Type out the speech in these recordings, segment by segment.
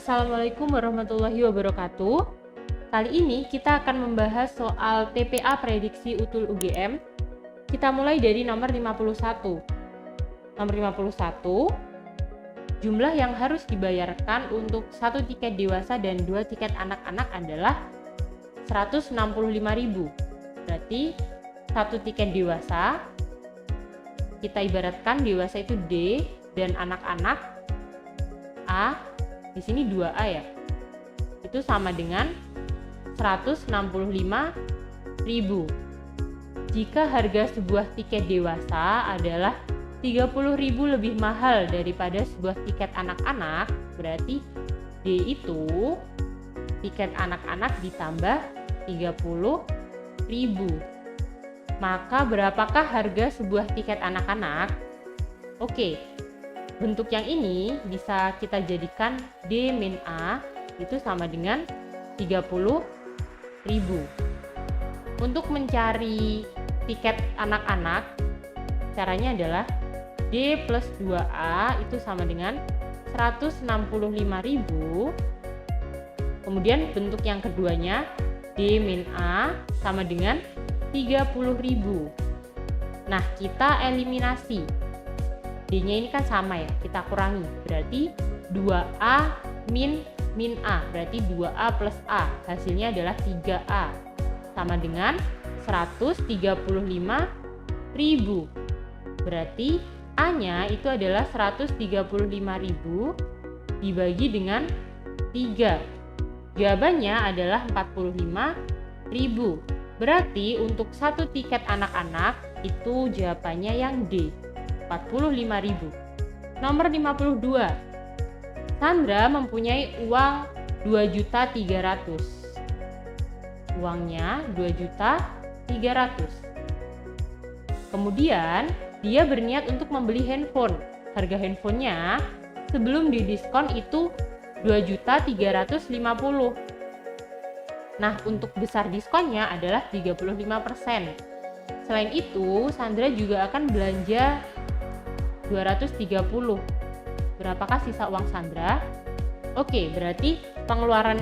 Assalamualaikum warahmatullahi wabarakatuh. Kali ini kita akan membahas soal TPA prediksi UTUL UGM. Kita mulai dari nomor 51. Nomor 51, jumlah yang harus dibayarkan untuk 1 tiket dewasa dan 2 tiket anak-anak adalah 165.000. Berarti 1 tiket dewasa, kita ibaratkan dewasa itu D dan anak-anak A, di sini 2A ya. Itu sama dengan 165.000. Jika harga sebuah tiket dewasa adalah 30.000 lebih mahal daripada sebuah tiket anak-anak, berarti D itu tiket anak-anak ditambah 30.000. Maka berapakah harga sebuah tiket anak-anak? Oke. Bentuk yang ini bisa kita jadikan D min A itu sama dengan 30.000. Untuk mencari tiket anak-anak, caranya adalah D plus 2A itu sama dengan 165.000. Kemudian bentuk yang keduanya D min A sama dengan 30.000. Nah, kita eliminasi. D-nya ini kan sama ya, kita kurangi. Berarti 2A min A, berarti 2A plus A. Hasilnya adalah 3A. Sama dengan 135.000. Berarti A-nya itu adalah 135.000 dibagi dengan 3. Jawabannya adalah 45.000. Berarti untuk 1 tiket anak-anak itu jawabannya yang D. 45.000. Nomor 52. Sandra mempunyai uang 2.300.000. Uangnya 2.300.000. Kemudian dia berniat untuk membeli handphone. Harga handphonenya sebelum didiskon itu 2.350.000. Nah, untuk besar diskonnya adalah 35%. Selain itu, Sandra juga akan belanja 230. Berapakah sisa uang Sandra? Oke, berarti pengeluaran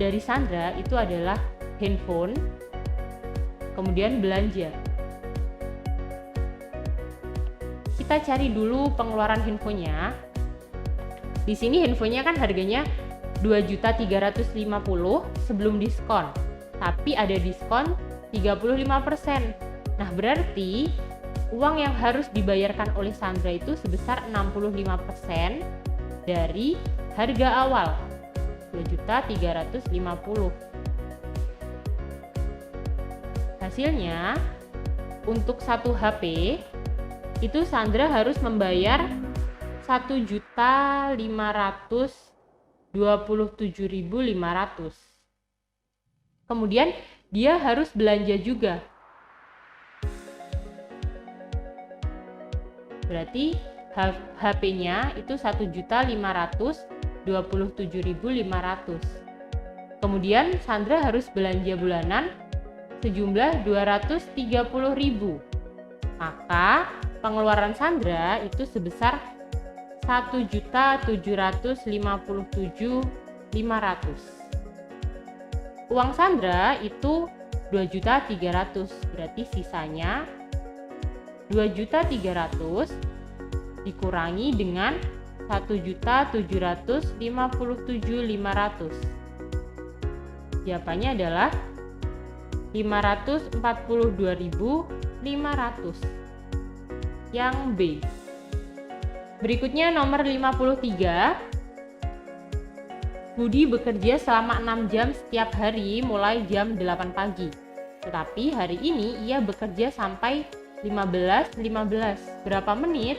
dari Sandra itu adalah handphone, kemudian belanja. Kita cari dulu pengeluaran handphonenya. Di sini handphonenya kan harganya 2.350.000 sebelum diskon, tapi ada diskon 35%. Nah, berarti uang yang harus dibayarkan oleh Sandra itu sebesar 65% dari harga awal 2.350.000. Hasilnya untuk 1 HP itu Sandra harus membayar 1.527.500. Kemudian dia harus belanja juga. Berarti HP-nya itu 1.527.500. Kemudian Sandra harus belanja bulanan sejumlah 230.000. Maka pengeluaran Sandra itu sebesar 1.757.500. Uang Sandra itu 2.300.000. Berarti sisanya 2.300.000 dikurangi dengan 1.757.500. Jawabannya adalah 542.500. Yang B. Berikutnya nomor 53. Budi bekerja selama 6 jam setiap hari mulai jam 8 pagi. Tetapi hari ini ia bekerja sampai 15.15. Berapa menit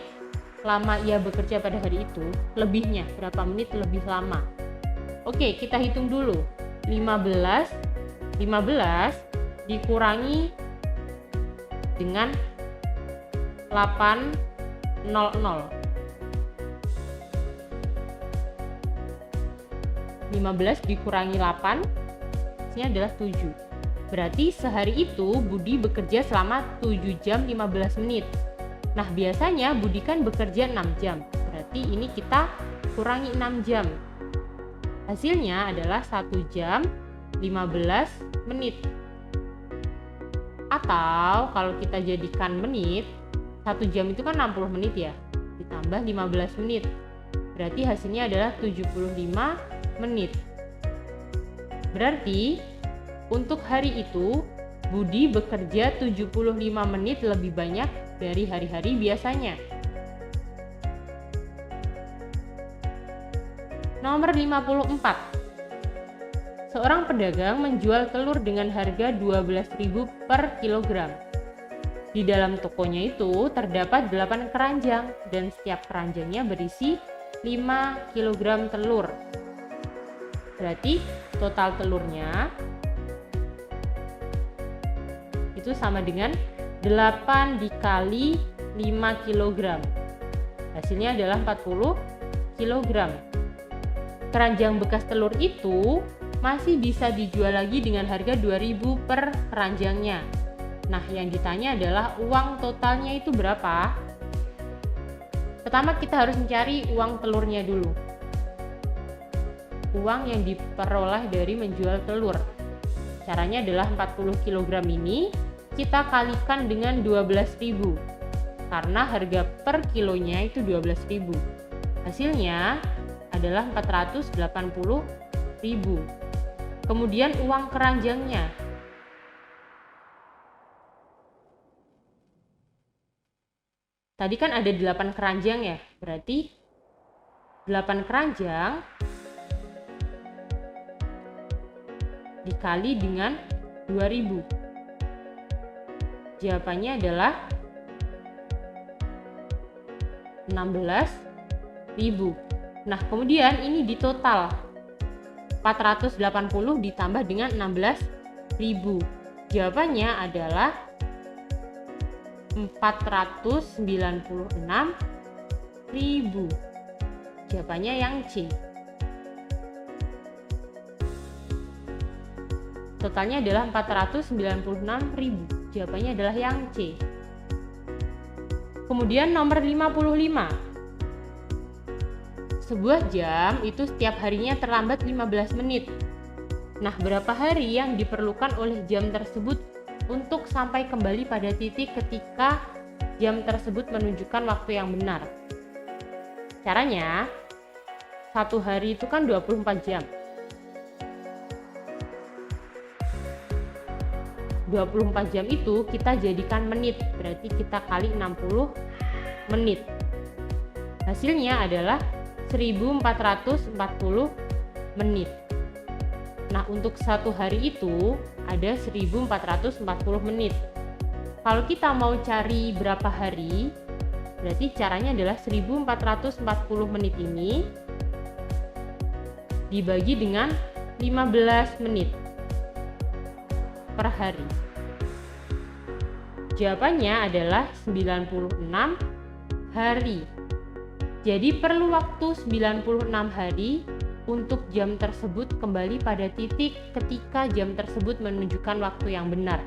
lama ia bekerja pada hari itu? Lebihnya berapa menit lebih lama? Oke, kita hitung dulu. 15 dikurangi dengan 800. 15 dikurangi 8, hasilnya adalah 7. Berarti sehari itu Budi bekerja selama 7 jam 15 menit. Nah, biasanya Budi kan bekerja 6 jam. Berarti ini kita kurangi 6 jam. Hasilnya adalah 1 jam 15 menit. Atau kalau kita jadikan menit, 1 jam itu kan 60 menit ya, ditambah 15 menit. Berarti hasilnya adalah 75 menit. Berarti untuk hari itu Budi bekerja 75 menit lebih banyak dari hari-hari biasanya. Nomor 54. Seorang pedagang menjual telur dengan harga 12.000 per kilogram. Di dalam tokonya itu terdapat 8 keranjang dan setiap keranjangnya berisi 5 kg telur. Berarti total telurnya itu sama dengan 8 dikali 5 kg. Hasilnya adalah 40 kg. Keranjang bekas telur itu masih bisa dijual lagi dengan harga 2.000 per keranjangnya. Nah, yang ditanya adalah uang totalnya itu berapa? Pertama kita harus mencari uang telurnya dulu. Uang yang diperoleh dari menjual telur. Caranya adalah 40 kg ini kita kalikan dengan 12.000. Karena harga per kilonya itu 12.000. Hasilnya adalah 480.000. Kemudian uang keranjangnya. Tadi kan ada 8 keranjang ya, berarti 8 keranjang dikali dengan 2.000. Jawabannya adalah 16.000. Nah, kemudian ini ditotal 480 ditambah dengan 16.000. Jawabannya adalah 496.000. Jawabannya yang C. Totalnya adalah 496.000. Jawabannya adalah yang C. Kemudian nomor 55. Sebuah jam itu setiap harinya terlambat 15 menit. Nah, berapa hari yang diperlukan oleh jam tersebut untuk sampai kembali pada titik ketika jam tersebut menunjukkan waktu yang benar? Caranya, satu hari itu kan 24 jam. 24 jam itu kita jadikan menit, berarti kita kali 60 menit. Hasilnya adalah 1440 menit. Nah, untuk satu hari itu ada 1440 menit. Kalau kita mau cari berapa hari, berarti caranya adalah 1440 menit ini dibagi dengan 15 menit per hari. Jawabannya adalah 96 hari. Jadi perlu waktu 96 hari untuk jam tersebut kembali pada titik ketika jam tersebut menunjukkan waktu yang benar.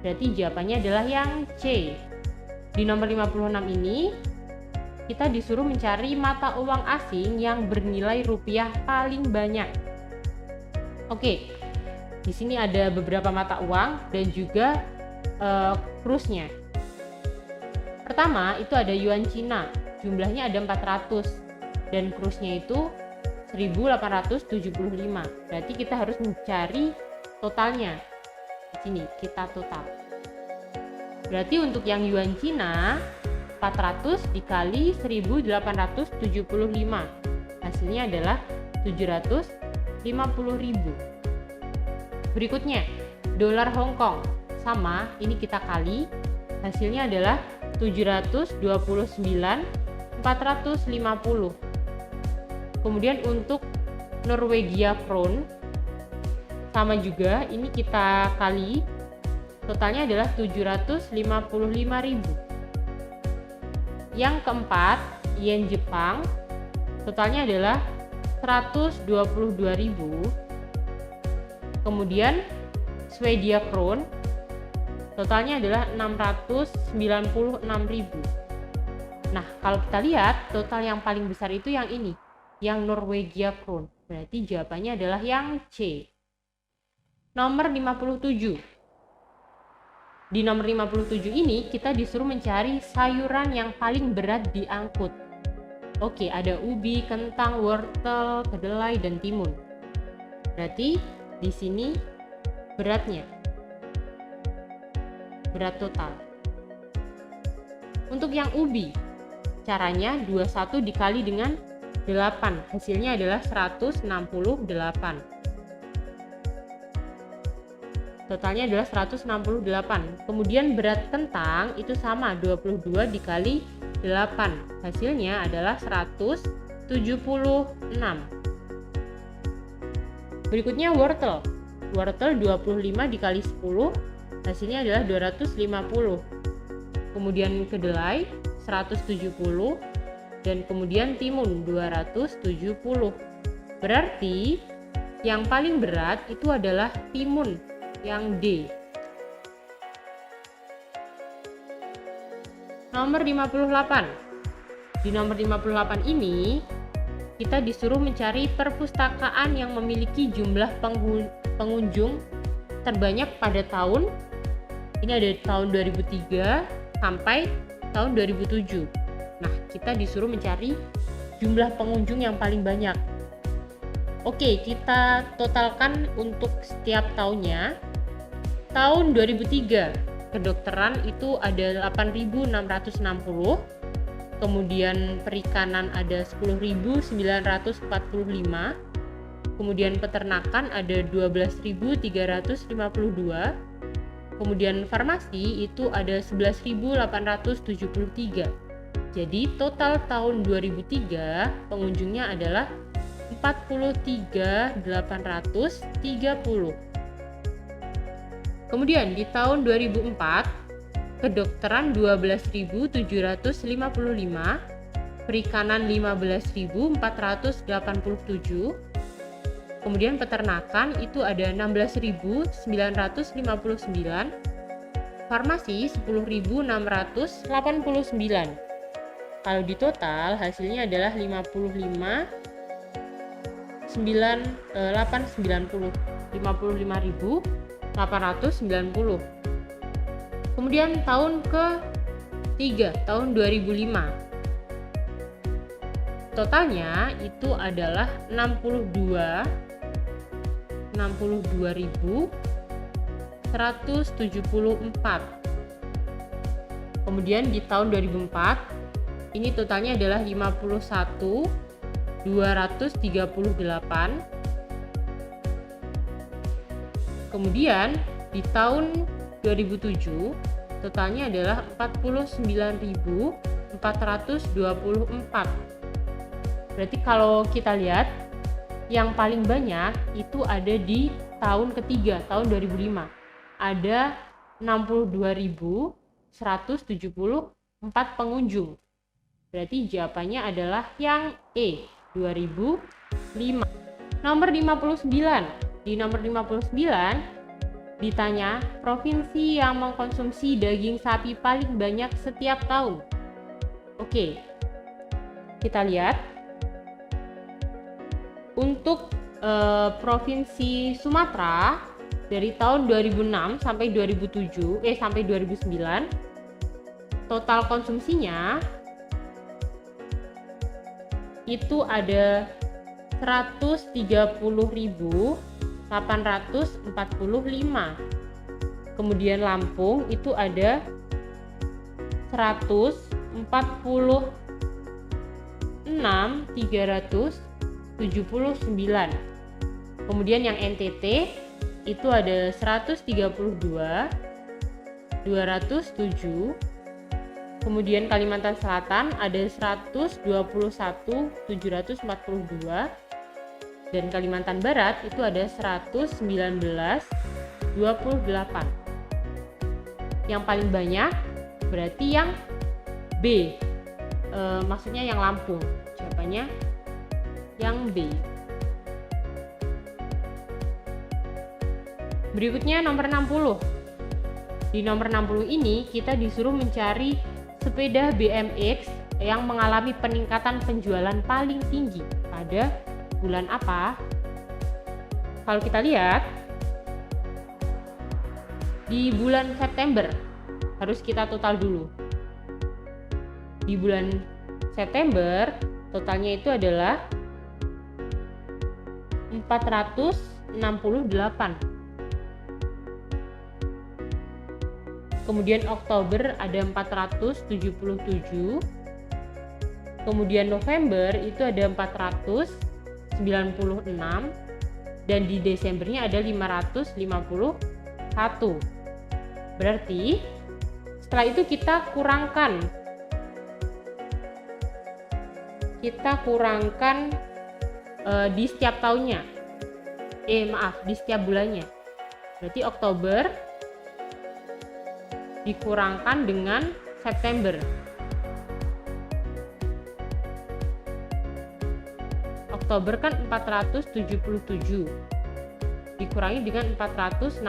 Berarti jawabannya adalah yang C. Di nomor 56 ini kita disuruh mencari mata uang asing yang bernilai rupiah paling banyak. Oke, di sini ada beberapa mata uang dan juga kursnya. Pertama itu ada yuan Cina, jumlahnya ada 400 dan kursnya itu 1875. Berarti kita harus mencari totalnya. Di sini kita total. Berarti untuk yang yuan Cina 400 dikali 1875. Hasilnya adalah 750.000. Berikutnya, dolar Hong Kong sama, ini kita kali, hasilnya adalah 729.450. Kemudian untuk Norwegia Krone sama juga, ini kita kali, totalnya adalah 755.000. Yang keempat, yen Jepang, totalnya adalah 122.000. Kemudian Swedia Krone, totalnya adalah 696.000. Nah, kalau kita lihat total yang paling besar itu yang ini, yang Norwegia Krone. Berarti jawabannya adalah yang C. Nomor 57. Di nomor 57 ini kita disuruh mencari sayuran yang paling berat diangkut. Oke, ada ubi, kentang, wortel, kedelai, dan timun. Berarti di sini beratnya, berat total. Untuk yang ubi, caranya 21 dikali dengan 8, hasilnya adalah 168. Totalnya adalah 168. Kemudian berat kentang itu sama, 22 dikali 8, hasilnya adalah 176. Berikutnya wortel. Wortel 25 dikali 10, hasilnya adalah 250. Kemudian kedelai 170 dan kemudian timun 270. Berarti yang paling berat itu adalah timun, yang D. Nomor 58. Di nomor 58 ini kita disuruh mencari perpustakaan yang memiliki jumlah pengunjung terbanyak pada tahun, ini ada tahun 2003 sampai tahun 2007. Nah, kita disuruh mencari jumlah pengunjung yang paling banyak. Oke, kita totalkan untuk setiap tahunnya. Tahun 2003 kedokteran itu ada 8.660, kemudian perikanan ada 10.945, kemudian peternakan ada 12.352, kemudian farmasi itu ada 11.873. Jadi total tahun 2003 pengunjungnya adalah 43.830. Kemudian di tahun 2004 kedokteran 12.755, perikanan 15.487, kemudian peternakan itu ada 16.959, farmasi 10.689. Kalau di total hasilnya adalah 55.890. Kemudian tahun ke-3, tahun 2005. Totalnya itu adalah 62.174. Kemudian di tahun 2004 ini totalnya adalah 51.238. Kemudian di tahun 2007 totalnya adalah 49.424. Berarti kalau kita lihat yang paling banyak itu ada di tahun ketiga, tahun 2005. Ada 62.174 pengunjung. Berarti jawabannya adalah yang E, 2005. Nomor 59. Di nomor 59 ditanya provinsi yang mengkonsumsi daging sapi paling banyak setiap tahun. Oke, kita lihat. Untuk provinsi Sumatera dari tahun 2006 sampai 2009 total konsumsinya itu ada 130.845. Kemudian Lampung itu ada 146.379. Kemudian yang NTT itu ada 132.207. Kemudian Kalimantan Selatan ada 121.742. Dan Kalimantan Barat itu ada 119.28. Yang paling banyak berarti yang B, maksudnya yang Lampung. Jawabannya yang B. Berikutnya nomor 60. Di nomor 60 ini kita disuruh mencari sepeda BMX yang mengalami peningkatan penjualan paling tinggi pada bulan apa? Kalau kita lihat di bulan September harus kita total dulu. Di bulan September totalnya itu adalah 468. Kemudian Oktober ada 477. Kemudian November itu ada 496 dan di Desembernya ada 551. Berarti setelah itu kita kurangkan di setiap tahunnya. Di setiap bulannya. Berarti Oktober dikurangkan dengan September. Oktober kan 477 dikurangi dengan 468.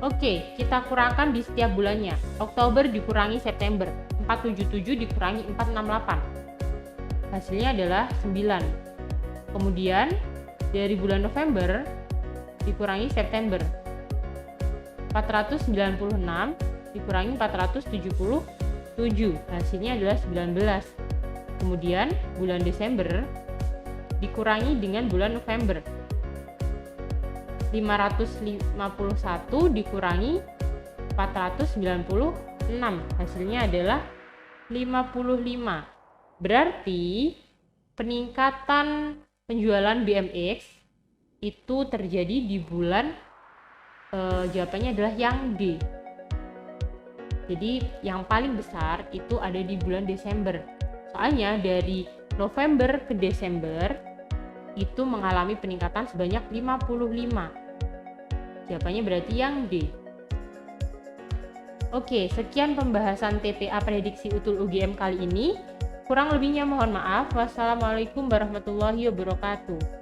Oke, kita kurangkan di setiap bulannya. Oktober dikurangi September, 477 dikurangi 468. Hasilnya adalah 9. Kemudian dari bulan November dikurangi September, 496 dikurangi 477, hasilnya adalah 19. Kemudian bulan Desember dikurangi dengan bulan November, 551 dikurangi 496, hasilnya adalah 55. Berarti peningkatan penjualan BMX itu terjadi di bulan jawabannya adalah yang D. Jadi yang paling besar itu ada di bulan Desember. Soalnya dari November ke Desember itu mengalami peningkatan sebanyak 55. Jawabannya berarti yang D. Oke, sekian pembahasan TPA prediksi utul UGM kali ini. Kurang lebihnya mohon maaf. Wassalamualaikum warahmatullahi wabarakatuh.